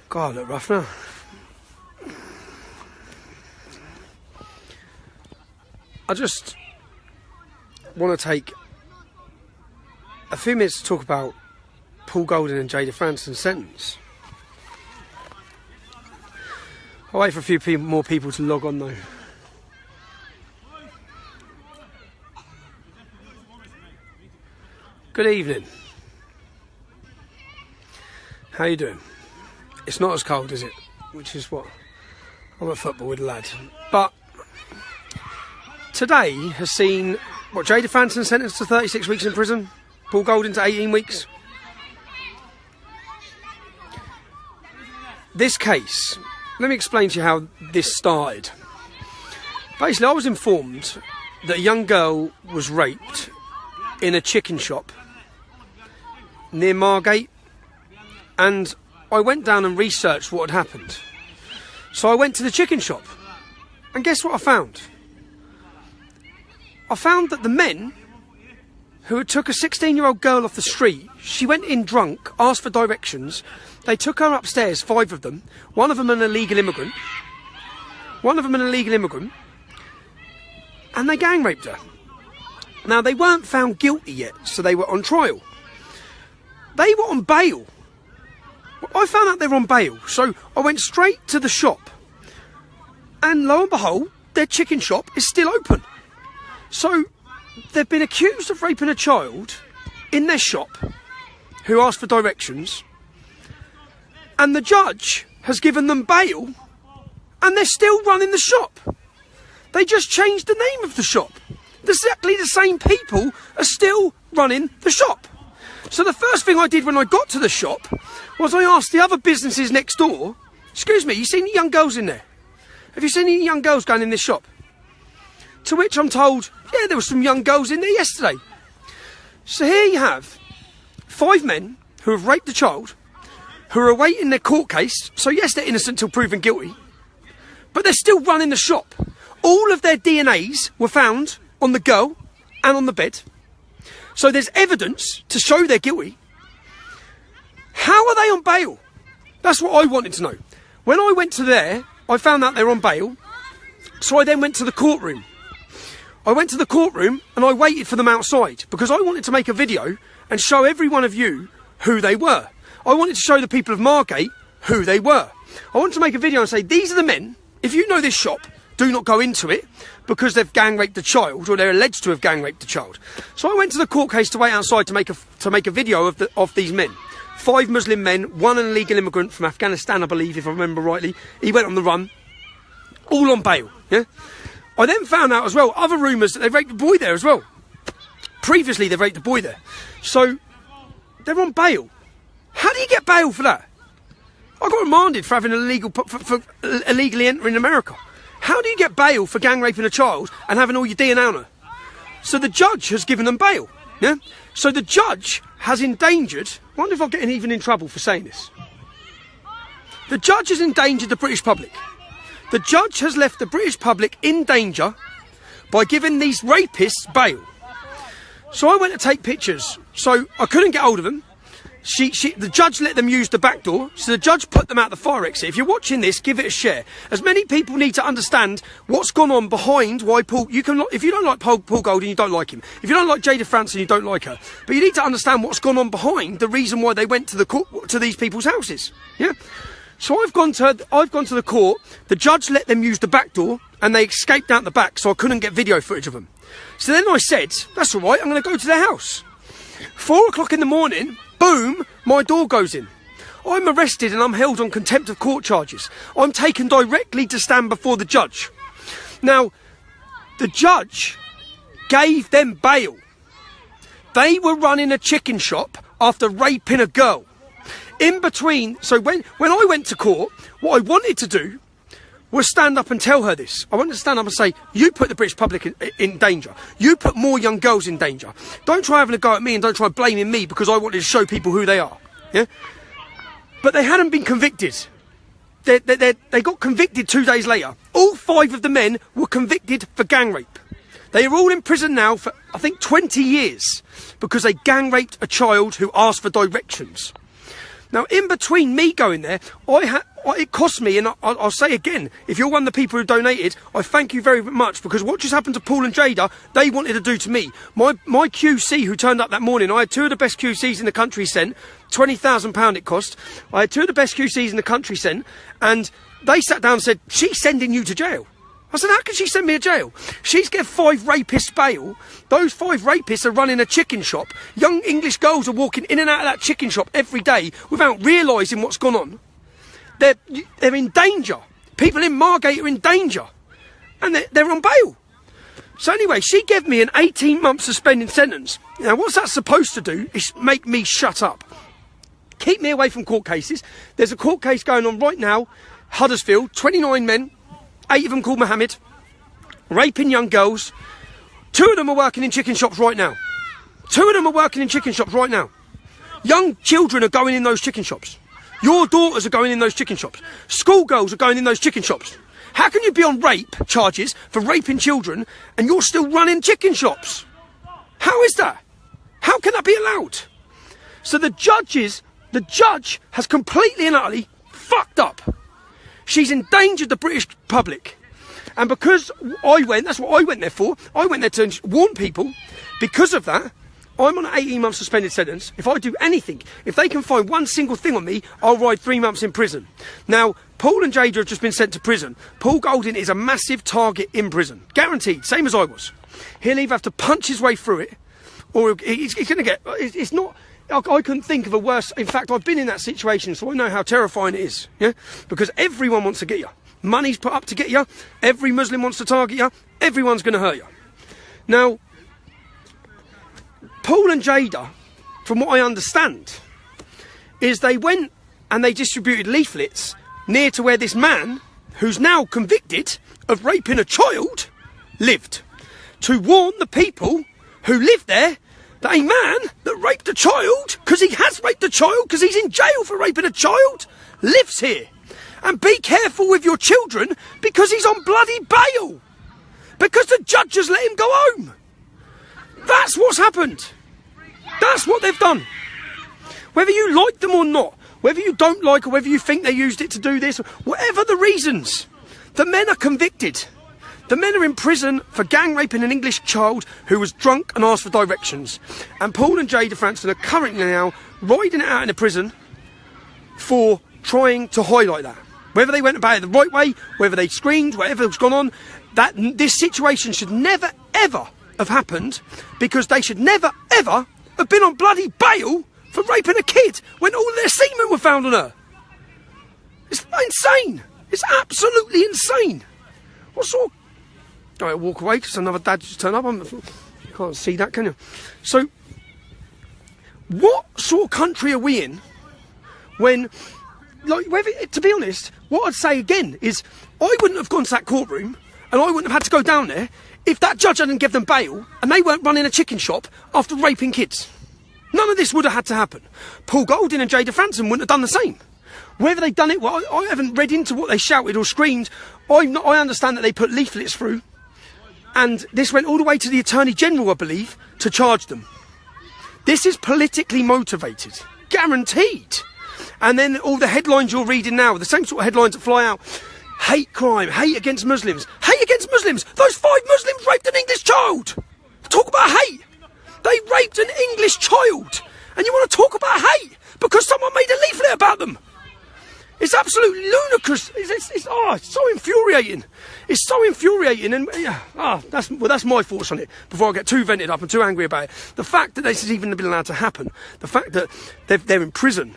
God, I look rough now. I just want to take a few minutes to talk about Paul Golding and Jayda Fransen's sentence. I'll wait for a few more people to log on though. Good evening. How you doing? It's not as cold, is it? Which is what I'm at football with the lads. But today has seen Jayda Fransen sentenced to 36 weeks in prison, Paul Golding to 18 weeks. This case, let me explain to you how this started. Basically, I was informed that a young girl was raped in a chicken shop near Margate, and I went down and researched what had happened. So I went to the chicken shop, and guess what I found? I found that the men who had took a 16-year-old girl off the street, she went in drunk, asked for directions, they took her upstairs, 5 of them, one of them an illegal immigrant, and they gang raped her. Now, they weren't found guilty yet, so they were on trial. They were on bail. I found out they were on bail, so I went straight to the shop, and lo and behold, their chicken shop is still open. So they've been accused of raping a child in their shop who asked for directions, and the judge has given them bail, and they're still running the shop. They just changed the name of the shop. Exactly the same people are still running the shop. So the first thing I did when I got to the shop was I asked the other businesses next door, excuse me, you seen any young girls in there? Have you seen any young girls going in this shop? To which I'm told, yeah, there were some young girls in there yesterday. So here you have 5 men who have raped a child, who are awaiting their court case. So yes, they're innocent till proven guilty, but they're still running the shop. All of their DNAs were found on the girl and on the bed. So there's evidence to show they're guilty. How are they on bail? That's what I wanted to know. When I went to there, I found out they were on bail. So I then went to the courtroom. I went to the courtroom and I waited for them outside because I wanted to make a video and show every one of you who they were. I wanted to show the people of Margate who they were. I wanted to make a video and say, these are the men. If you know this shop, do not go into it because they've gang raped a child, or they're alleged to have gang raped a child. So I went to the court case to wait outside to make a video of these men. 5 Muslim men, 1 an illegal immigrant from Afghanistan, I believe, if I remember rightly. He went on the run, all on bail. Yeah. I then found out as well other rumours that they raped a boy there as well. Previously, they raped a boy there. So they're on bail. How do you get bail for that? I got remanded for having for illegally entering America. How do you get bail for gang raping a child and having all your DNA on her? So the judge has given them bail. Yeah. So the judge has endangered. I wonder if I'm getting even in trouble for saying this. The judge has endangered the British public. The judge has left the British public in danger by giving these rapists bail. So I went to take pictures. So I couldn't get hold of them. The judge let them use the back door, so the judge put them out the fire exit. If you're watching this, give it a share. As many people need to understand what's gone on behind why Paul... if you don't like Paul Golding, you don't like him. If you don't like Jayda Fransen, you don't like her. But you need to understand what's gone on behind the reason why they went to the court, to these people's houses. Yeah. So I've gone to the court. The judge let them use the back door, and they escaped out the back, so I couldn't get video footage of them. So then I said, that's all right, I'm going to go to their house. 4 o'clock in the morning, boom, my door goes in. I'm arrested and I'm held on contempt of court charges. I'm taken directly to stand before the judge. Now, the judge gave them bail. They were running a chicken shop after raping a girl. In between, so when I went to court, what I wanted to do was stand up and tell her this. I wanted to stand up and say, you put the British public in danger. You put more young girls in danger. Don't try having a go at me and don't try blaming me because I wanted to show people who they are. Yeah? But they hadn't been convicted. They got convicted 2 days later. All 5 of the men were convicted for gang rape. They are all in prison now for, I think, 20 years because they gang raped a child who asked for directions. Now, in between me going there, it cost me, and I'll say again, if you're one of the people who donated, I thank you very much, because what just happened to Paul and Jayda, they wanted to do to me. My QC who turned up that morning, I had 2 of the best QCs in the country sent, £20,000 it cost. I had 2 of the best QCs in the country sent, and they sat down and said, she's sending you to jail. I said, how can she send me to jail? She's given 5 rapists bail. Those 5 rapists are running a chicken shop. Young English girls are walking in and out of that chicken shop every day without realising what's gone on. They're in danger. People in Margate are in danger. And they're on bail. So anyway, she gave me an 18-month suspended sentence. Now, what's that supposed to do is make me shut up. Keep me away from court cases. There's a court case going on right now, Huddersfield, 29 men. 8 of them called Mohammed, raping young girls. 2 of them are working in chicken shops right now. 2 of them are working in chicken shops right now. Young children are going in those chicken shops. Your daughters are going in those chicken shops. Schoolgirls are going in those chicken shops. How can you be on rape charges for raping children and you're still running chicken shops? How is that? How can that be allowed? So the judge has completely and utterly fucked up. She's endangered the British public. And because that's what I went there for. I went there to warn people. Because of that, I'm on an 18-month suspended sentence. If I do anything, if they can find one single thing on me, I'll ride 3 months in prison. Now, Paul and Jayda have just been sent to prison. Paul Golding is a massive target in prison. Guaranteed, same as I was. He'll either have to punch his way through it, or he's going to get... It's not... I couldn't think of a worse... In fact, I've been in that situation, so I know how terrifying it is. Yeah, because everyone wants to get you. Money's put up to get you. Every Muslim wants to target you. Everyone's going to hurt you. Now, Paul and Jayda, from what I understand, is they went and they distributed leaflets near to where this man, who's now convicted of raping a child, lived, to warn the people who live there that a man that raped a child, because he has raped a child, because he's in jail for raping a child, lives here. And be careful with your children, because he's on bloody bail. Because the judge has let him go home. That's what's happened. That's what they've done. Whether you like them or not, whether you don't like or whether you think they used it to do this, whatever the reasons, the men are convicted. The men are in prison for gang raping an English child who was drunk and asked for directions. And Paul and Jayda Fransen are currently now riding it out in a prison for trying to highlight that. Whether they went about it the right way, whether they screamed, whatever's gone on, this situation should never, ever have happened, because they should never, ever have been on bloody bail for raping a kid when all their semen were found on her. It's insane. It's absolutely insane. What sort of... I walk away because another dad just turned up. You can't see that, can you? So, what sort of country are we in when, like, to be honest, what I'd say again is I wouldn't have gone to that courtroom and I wouldn't have had to go down there if that judge hadn't given them bail and they weren't running a chicken shop after raping kids. None of this would have had to happen. Paul Golding and Jayda Fransen wouldn't have done the same. Whether they'd done it, well, I haven't read into what they shouted or screamed. I understand that they put leaflets through. And this went all the way to the Attorney General, I believe, to charge them. This is politically motivated. Guaranteed. And then all the headlines you're reading now, the same sort of headlines that fly out. Hate crime, hate against Muslims. Hate against Muslims! Those 5 Muslims raped an English child! Talk about hate! They raped an English child! And you want to talk about hate because someone made a leaflet about them! It's absolutely ludicrous. It's so infuriating. It's so infuriating. And that's my thoughts on it before I get too vented up and too angry about it. The fact that this has even been allowed to happen, the fact that they're in prison,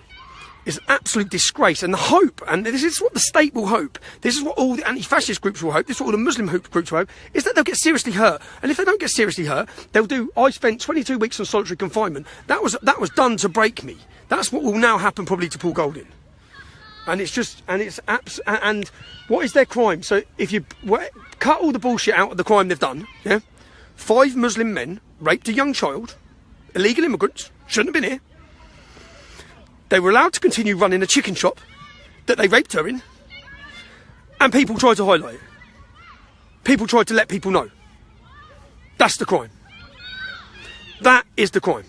is an absolute disgrace. And the hope, and this is what the state will hope, this is what all the anti-fascist groups will hope, this is what all the Muslim groups will hope, is that they'll get seriously hurt. And if they don't get seriously hurt, they'll do... I spent 22 weeks on solitary confinement. That was done to break me. That's what will now happen probably to Paul Golding. And it's just, and what is their crime? So if you cut all the bullshit out of the crime they've done, yeah? 5 Muslim men raped a young child, illegal immigrants, shouldn't have been here. They were allowed to continue running a chicken shop that they raped her in, and people tried to highlight it. People tried to let people know. That's the crime. That is the crime.